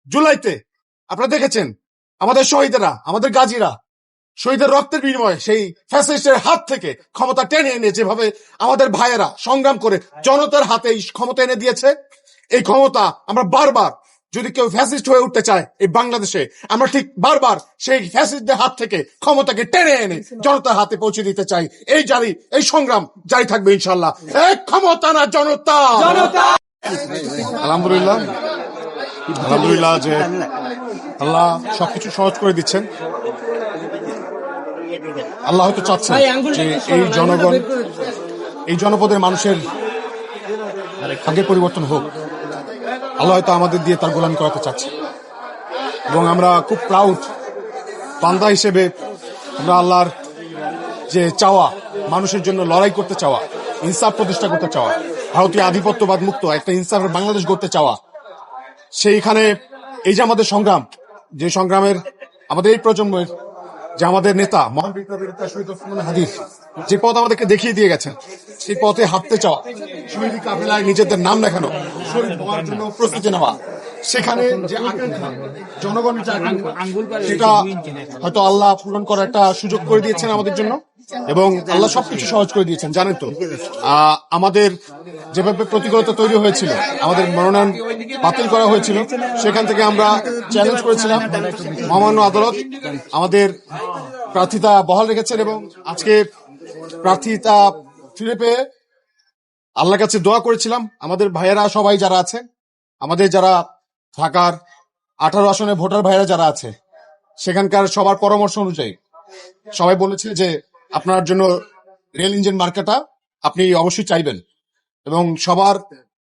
জুলাইতে আপনারা দেখেছেন আমাদের শহীদেরা, আমাদের গাজীরা শহীদের রক্তের বিনিময়ে সেই ফ্যাসিস্টের হাত থেকে ক্ষমতা টেনে এনে যেভাবে আমাদের ভাইয়েরা সংগ্রাম করে জনতার হাতে এই ক্ষমতা এনে দিয়েছে, এই ক্ষমতা আমরা বারবার যদি কেউ ফ্যাসিস্ট হয়ে উঠতে চায় এই বাংলাদেশে, আমরা ঠিক বারবার সেই ফ্যাসিস্টদের হাত থেকে ক্ষমতাকে টেনে এনে জনতার হাতে পৌঁছে দিতে চাই। এই সংগ্রাম জারি থাকবে ইনশাল্লাহ। এক ক্ষমতা না জনতা। আলহামদুলিল্লাহ যে আল্লাহ সবকিছু সহজ করে দিচ্ছেন। আল্লাহ হয়তো চাচ্ছেন যে এই জনপদের মানুষের ভাগ্যের পরিবর্তন হোক। আল্লাহ হয়তো আমাদের দিয়ে তার গোলামি করাতে চাচ্ছে এবং আমরা খুব প্রাউড বান্দা হিসেবে আমরা আল্লাহর যে চাওয়া, মানুষের জন্য লড়াই করতে চাওয়া, ইনসাফ প্রতিষ্ঠা করতে চাওয়া, ভারতীয় আধিপত্যবাদ মুক্ত একটা ইনসাফের বাংলাদেশ গড়তে চাওয়া, সেইখানে এই যে আমাদের সংগ্রাম, যে সংগ্রামের আমাদের এই প্রজন্মের যে আমাদের নেতা মহান বিপ্লবী নেতা শহীদ ওসমান হাদির যে পথ আমাদেরকে দেখিয়ে দিয়ে গেছেন, সেই পথে হাঁটতে চাওয়া, শহীদ কাফেলায় নিজেদের নাম লেখানো, শহীদ হওয়ার জন্য প্রস্তুতি নেওয়া, সেখানে যে আকাঙ্ক্ষা, জনগণের যে আকাঙ্ক্ষা, সেটা হয়তো আল্লাহ পূরণ করার একটা সুযোগ করে দিয়েছেন আমাদের জন্য এবং আল্লাহ সবকিছু সহজ করে দিয়েছেন। জানেন তো আমাদের যেভাবে প্রতিকূলতা তৈরি হয়েছিল, আমাদের মনোনয়ন বাতিল করা হয়েছিল, সেখান থেকে আমরা চ্যালেঞ্জ করেছিলাম, মহামান্য আদালত আমাদের প্রার্থিতা বহাল রেখেছেন এবং আজকে প্রার্থিতা ফিরে পেয়ে আল্লাহর কাছে দোয়া করেছিলাম। আমাদের ভাইয়েরা সবাই যারা আছে, আমাদের যারা ঢাকার 18 আসনে ভোটার ভাইয়েরা যারা আছে, সেখানকার সবার পরামর্শ অনুযায়ী সবাই বলেছে যে আপনার জন্য রেল ইঞ্জিন মার্কাটা আপনি অবশ্যই চাইবেন এবং সবার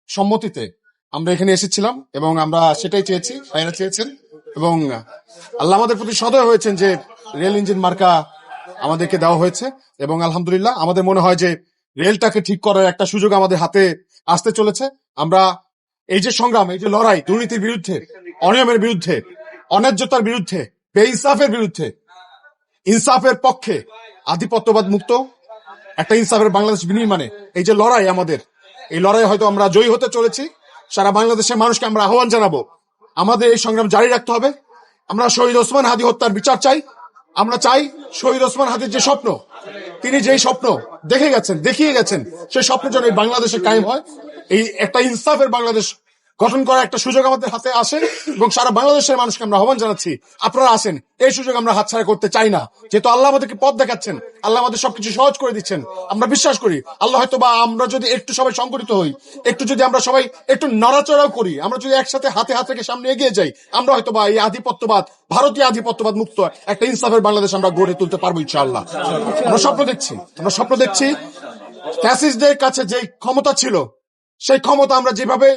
সম্মতিতে আমরা এখানে এসেছিলাম এবং আমরা সেটাই চেয়েছি, ভাইয়েরা চেয়েছেন এবং আল্লাহ আমাদের প্রতি সদয় হয়েছেন যে রেল ইঞ্জিন মার্কা আমাদেরকে দেওয়া হয়েছে এবং আলহামদুলিল্লাহ আমাদের মনে হয় যে রেলটাকে ঠিক করার একটা সুযোগ আমাদের হাতে আসতে চলেছে। আমরা এই যে সংগ্রাম, এই যে লড়াই, দুর্নীতির বিরুদ্ধে, অনিয়মের বিরুদ্ধে, অন্যায্যতার বিরুদ্ধে, বেইনসাফের বিরুদ্ধে, ইনসাফের পক্ষে, আধিপত্যবাদ মুক্ত একটা ইনসাফের বাংলাদেশ বিনির্মাণে এই যে লড়াই আমাদের, এই লড়াই হয়তো আমরা জয়ী হতে চলেছি। সারা বাংলাদেশের মানুষকে আমরা আহ্বান জানাবো, আমাদের এই সংগ্রাম জারি রাখতে হবে। আমরা শহীদ ওসমান হাদি হত্যার বিচার চাই। আমরা চাই শহীদ ওসমান হাদির যে স্বপ্ন, তিনি যেই স্বপ্ন দেখিয়ে গেছেন, সেই স্বপ্ন যেন এই বাংলাদেশে কায়েম হয়, এই একটা ইনসাফের বাংলাদেশ গঠন করার একটা সুযোগ আমাদের হাতে আসে এবং সারা বাংলাদেশের মানুষকে আমরা আহ্বান জানাচ্ছি, আপনারা আসেন, এই সুযোগ আমরা হাতছাড়া করতে চাই না। যেহেতু আল্লাহ আমাদেরকে পথ দেখাচ্ছেন, আল্লাহ আমাদের সবকিছু সহজ করে দিচ্ছেন, আমরা বিশ্বাস করি আল্লাহ হয়তো বা আমরা যদি একটু সবাই সংগঠিত হই, একটু যদি আমরা সবাই একটু নড়াচড়াও করি, আমরা যদি একসাথে হাতে হাত রেখে সামনে এগিয়ে যাই, আমরা হয়তো বা এই আধিপত্যবাদ, ভারতীয় আধিপত্যবাদ মুক্ত একটা ইনসাফের বাংলাদেশ আমরা গড়ে তুলতে পারবো ইনশাআল্লাহ। আমরা স্বপ্ন দেখছি ফ্যাসিস্টদের কাছে যে ক্ষমতা ছিল, সেই ক্ষমতা আমরা যেভাবে